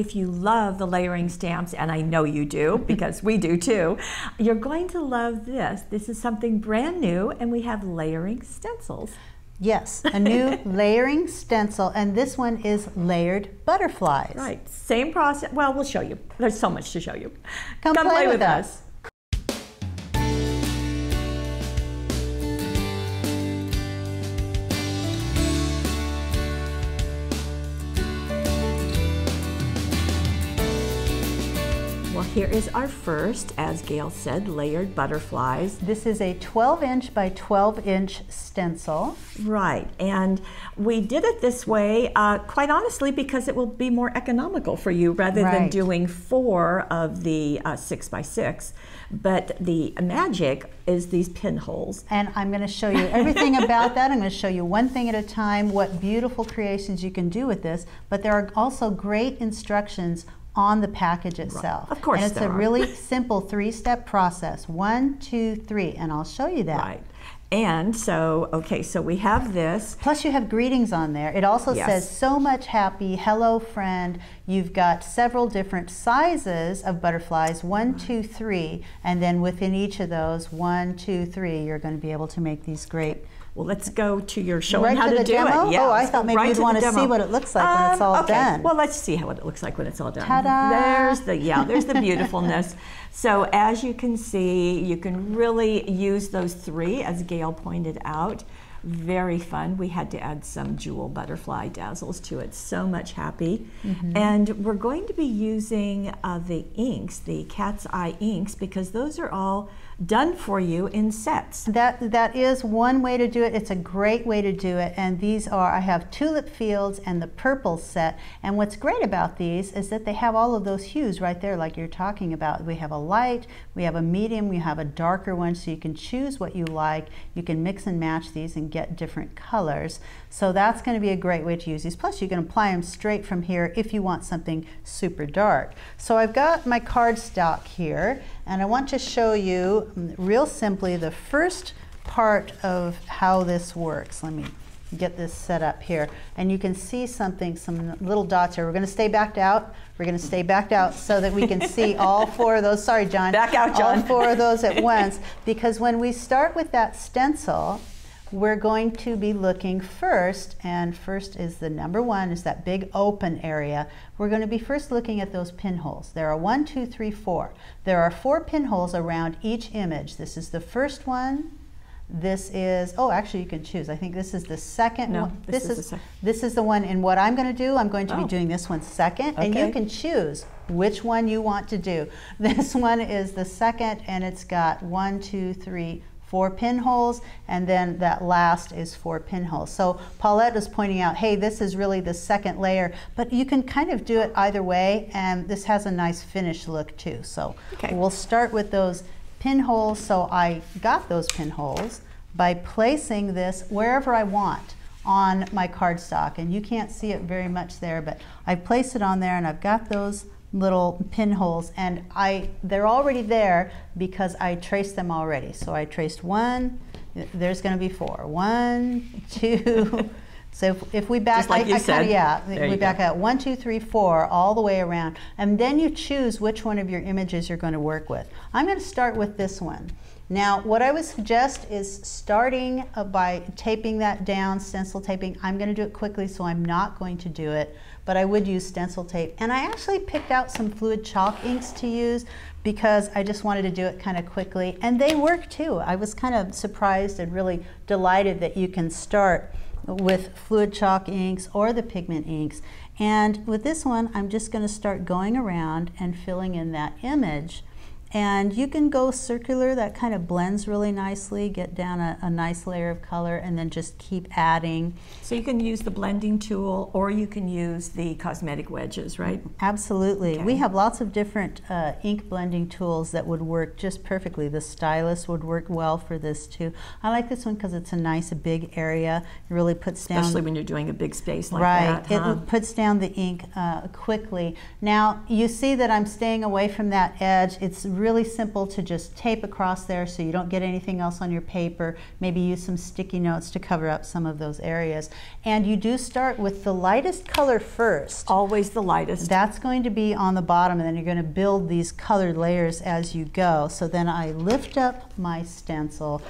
if you love the layering stamps, and I know you do because we do too, you're going to love this. This is something brand new, and we have layering stencils. Yes, a new layering stencil, and this one is layered butterflies. Right, same process. Well, we'll show you. There's so much to show you. Come play with us. Well, here is our first, as Gail said, layered butterflies. This is a 12-inch by 12-inch stencil. Right, and we did it this way, quite honestly, because it will be more economical for you rather than doing 4 of the 6 by 6. But the magic is these pinholes. And I'm going to show you everything about that. I'm going to show you one thing at a time, what beautiful creations you can do with this. But there are also great instructions on the package itself. Right. Of course, and it's a really simple 3-step process. 1, 2, 3, and I'll show you that. Right. And so, okay, so we have this. Plus you have greetings on there. It also says, so much happy, hello friend. You've got several different sizes of butterflies, 1, 2, 3, and then within each of those, 1, 2, 3, you're going to be able to make these great. Well, let's go to your showing how to do demo? it. Yeah, oh, I thought maybe you'd want to see what it looks like when it's all done. Well, let's see what it looks like when it's all done. Ta-da! There's the beautifulness. So as you can see, you can really use those 3, as Gail pointed out. Very fun. We had to add some jewel butterfly dazzles to it. So much happy. And we're going to be using the inks, the cat's eye inks, because those are all done for you in sets. That is one way to do it. It's a great way to do it. And these are, I have Tulip Fields and the purple set. And what's great about these is that they have all of those hues right there like you're talking about. We have a light, we have a medium, we have a darker one, so you can choose what you like. You can mix and match these and get different colors. So that's going to be a great way to use these. Plus you can apply them straight from here if you want something super dark. So I've got my cardstock here, and I want to show you real simply the first part of how this works. Let me get this set up here, and you can see something, some little dots here. We're going to stay backed out. We're going to stay backed out so that we can see all 4 of those. Sorry, John. Back out, John. All 4 of those at once, because when we start with that stencil, we're going to be looking first, and first is the number 1, is that big open area. We're going to be first looking at those pinholes. There are 1, 2, 3, 4. There are 4 pinholes around each image. This is the first one. This is, oh, actually you can choose. I think this is the second one. This is the one, and what I'm going to do, I'm going to be doing this one second, and you can choose which one you want to do. This one is the second, and it's got 1, 2, 3, 4 pinholes, and then that last is 4 pinholes. So Paulette is pointing out, hey, this is really the second layer, but you can kind of do it either way, and this has a nice finished look too. So we'll start with those pinholes. So I got those pinholes by placing this wherever I want on my cardstock, and you can't see it very much there, but I placed it on there, and I've got those little pinholes, and they're already there because I traced them already. So I traced 1, there's going to be 4. 1, 2. So if we back, just like you said. We back out 1, 2, 3, 4 all the way around, and then you choose which one of your images you're going to work with. I'm going to start with this one. Now, what I would suggest is starting by taping that down, stencil taping. I'm going to do it quickly, so I'm not going to do it, but I would use stencil tape. And I actually picked out some fluid chalk inks to use because I just wanted to do it kind of quickly, and they work too. I was kind of surprised and really delighted that you can start with fluid chalk inks or the pigment inks. And with this one, I'm just going to start going around and filling in that image. And you can go circular, that kind of blends really nicely, get down a nice layer of color, and then just keep adding. So you can use the blending tool, or you can use the cosmetic wedges, right? Absolutely. We have lots of different ink blending tools that would work just perfectly. The stylus would work well for this too. I like this one because it's a nice big area. It really puts down... Especially when you're doing a big space like that. Right. It puts down the ink quickly. Now, you see that I'm staying away from that edge. It's really simple to just tape across there so you don't get anything else on your paper. Maybe use some sticky notes to cover up some of those areas. And you do start with the lightest color first. Always the lightest. That's going to be on the bottom, and then you're going to build these colored layers as you go. So then I lift up my stencil.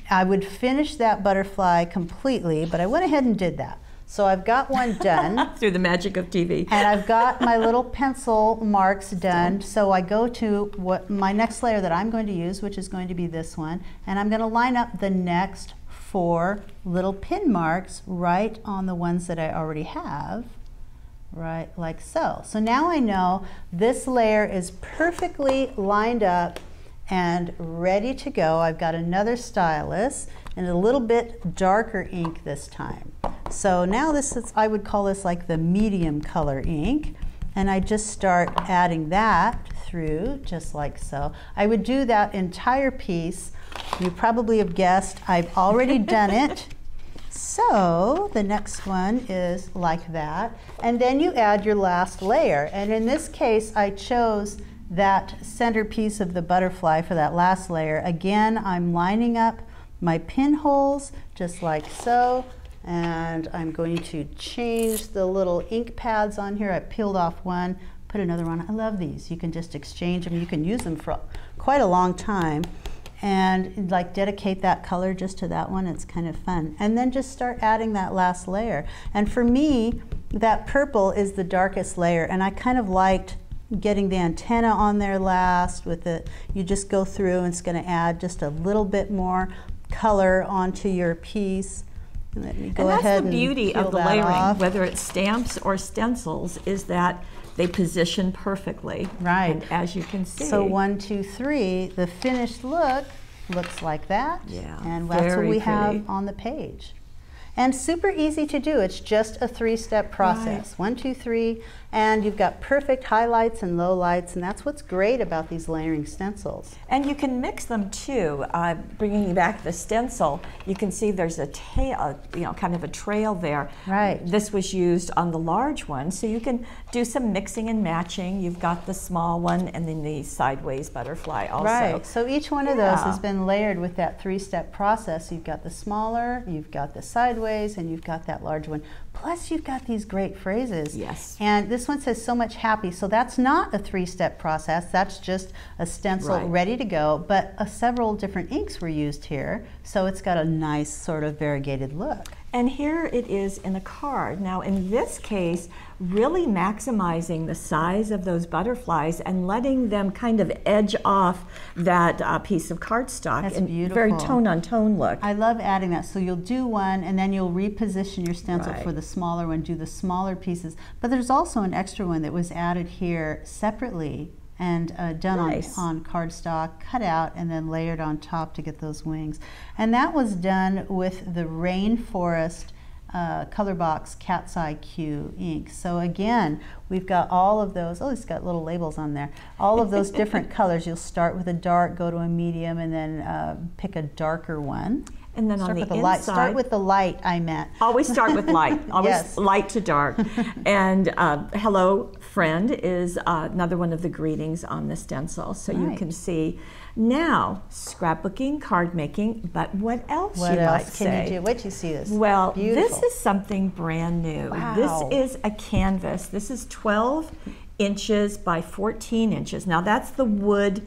I would finish that butterfly completely, but I went ahead and did that. So I've got one done. Through the magic of TV. And I've got my little pencil marks done. So I go to what my next layer that I'm going to use, which is going to be this one, and I'm going to line up the next 4 little pin marks right on the ones that I already have, right like so. So now I know this layer is perfectly lined up and ready to go. I've got another stylus and a little bit darker ink this time. So now this is, I would call this like the medium color ink, and I just start adding that through just like so. I would do that entire piece. You probably have guessed I've already done it. So the next one is like that, and then you add your last layer, and in this case I chose that centerpiece of the butterfly for that last layer. Again, I'm lining up my pinholes just like so, and I'm going to change the little ink pads on here. I peeled off one, put another one. I love these. You can just exchange them. You can use them for quite a long time, and like dedicate that color just to that one. It's kind of fun. And then just start adding that last layer. And for me, that purple is the darkest layer, and I kind of liked getting the antenna on there last with it. You just go through and it's going to add just a little bit more color onto your piece. Let me go ahead and that's the beauty of the peel that layering, off. whether it's stamps or stencils, is that they position perfectly. Right. And as you can see. So 1, 2, 3, the finished look looks like that. Yeah, And that's what very we pretty. have on the page. And super easy to do. It's just a 3-step process. Right. 1, 2, 3, and you've got perfect highlights and lowlights, and that's what's great about these layering stencils. And you can mix them too. Bringing back the stencil, you can see there's a tail, kind of a trail there. Right. This was used on the large one, so you can do some mixing and matching. You've got the small one and then the sideways butterfly also. Right, so each one of those Yeah. has been layered with that 3-step process. You've got the smaller, you've got the sideways, and you've got that large one. Plus you've got these great phrases. Yes. And this one says so much happy, so that's not a 3-step process, that's just a stencil Right. ready to go, but several different inks were used here, so it's got a nice sort of variegated look. And here it is in a card. Now in this case, really maximizing the size of those butterflies and letting them kind of edge off that piece of cardstock. That's and beautiful. Very tone-on-tone look. I love adding that. So you'll do one and then you'll reposition your stencil Right. for the smaller one, do the smaller pieces. But there's also an extra one that was added here separately and done Nice. on cardstock, cut out and then layered on top to get those wings. And that was done with the Rainforest Color Box Cat's Eye Q ink. So again, we've got all of those, oh, it's got little labels on there, all of those different colors. You'll start with a dark, go to a medium, and then pick a darker one. And then Start on the with the inside, light. Start with the light, I meant. always start with light, always Yes. light to dark. And hello friend is another one of the greetings on the stencil. So you Right. can see now scrapbooking, card making, but what else What you else might can say? you do? Wait till you see this. Well, Beautiful. this is something brand new. Wow. This is a canvas. This is 12 inches by 14 inches. Now that's the wood,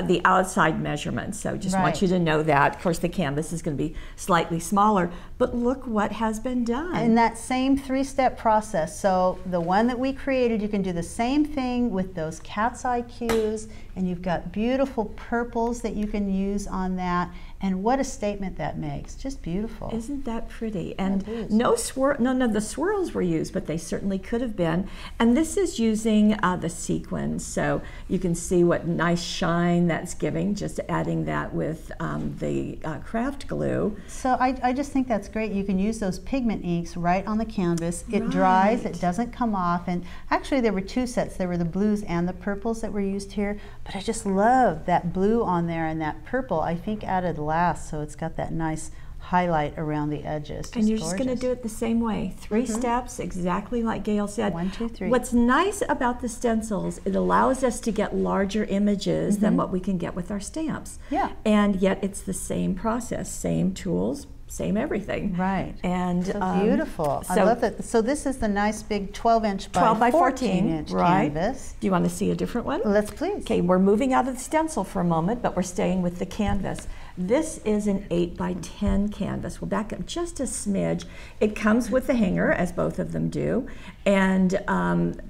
the outside measurement, so just want Right. you to know that. Of course, the canvas is going to be slightly smaller, but look what has been done. And that same 3-step process. So the one that we created, you can do the same thing with those Cat's Eye Qs, and you've got beautiful purples that you can use on that. And what a statement that makes. Just beautiful. Isn't that pretty? And It is. none of the swirls were used, but they certainly could have been. And this is using the sequins, so you can see what nice shine that's giving, just adding that with the craft glue. So I just think that's great. You can use those pigment inks right on the canvas. It dries, Right. it doesn't come off. And actually there were 2 sets. There were the blues and the purples that were used here. But I just love that blue on there, and that purple I think added last, so it's got that nice highlight around the edges. And you're just going to do it the same way. 3 steps, exactly like Gail said. 1, 2, 3. What's nice about the stencils, it allows us to get larger images than what we can get with our stamps. Yeah. And yet it's the same process, same tools, same everything. Right. And so beautiful. I love that. So this is the nice big 12-inch by 12 by 14 inch right. canvas. Do you want to see a different one? Let's please. Okay, we're moving out of the stencil for a moment, but we're staying with the canvas. This is an 8 by 10 canvas. We'll back up just a smidge. It comes with the hanger, as both of them do, and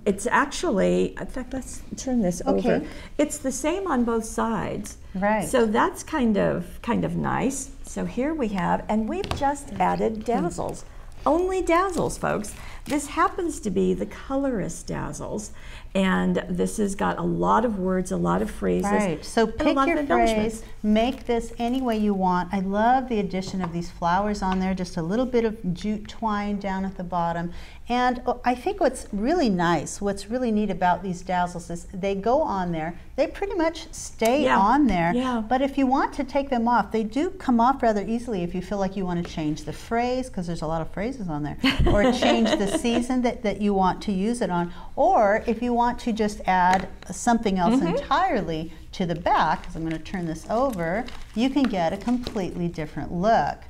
it's actually, in fact, let's turn this over. It's the same on both sides. Right. So that's kind of nice. So here we have, and we've just added dazzles. Only dazzles, folks. This happens to be the Colorist Dazzles, and this has got a lot of words, a lot of phrases. Right, so pick your phrase, make this any way you want. I love the addition of these flowers on there, just a little bit of jute twine down at the bottom. And I think what's really nice, what's really neat about these dazzles is they go on there, they pretty much stay on there, but if you want to take them off, they do come off rather easily if you feel like you want to change the phrase, because there's a lot of phrases on there, or change the season that you want to use it on, or if you want to just add something else entirely to the back, because I'm going to turn this over, you can get a completely different look.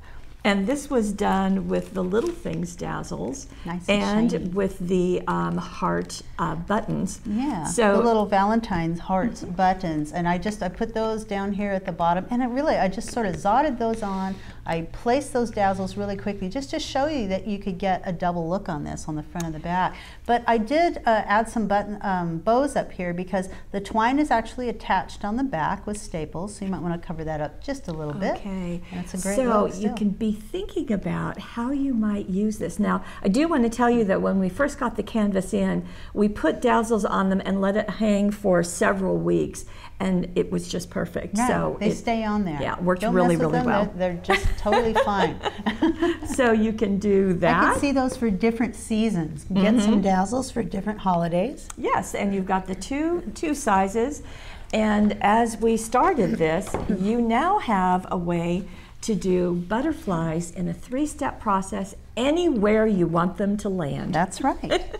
And this was done with the Little Things Dazzles, nice and with the heart buttons. Yeah, so the little Valentine's hearts buttons, and I put those down here at the bottom, and I just sort of zotted those on. I placed those dazzles really quickly just to show you that you could get a double look on this on the front and the back. But I did add some bows up here because the twine is actually attached on the back with staples, so you might want to cover that up just a little bit. Okay, that's a great look. So you can be thinking about how you might use this. Now, I do want to tell you that when we first got the canvas in, we put dazzles on them and let it hang for several weeks, and it was just perfect. Right. So they stay on there. Yeah, it worked Don't really, mess with really them. well. They're just totally fine. So you can do that. I can see those for different seasons. Get some dazzles for different holidays. Yes, and you've got the two sizes. And as we started this, you now have a way to do butterflies in a 3-step process anywhere you want them to land. That's right.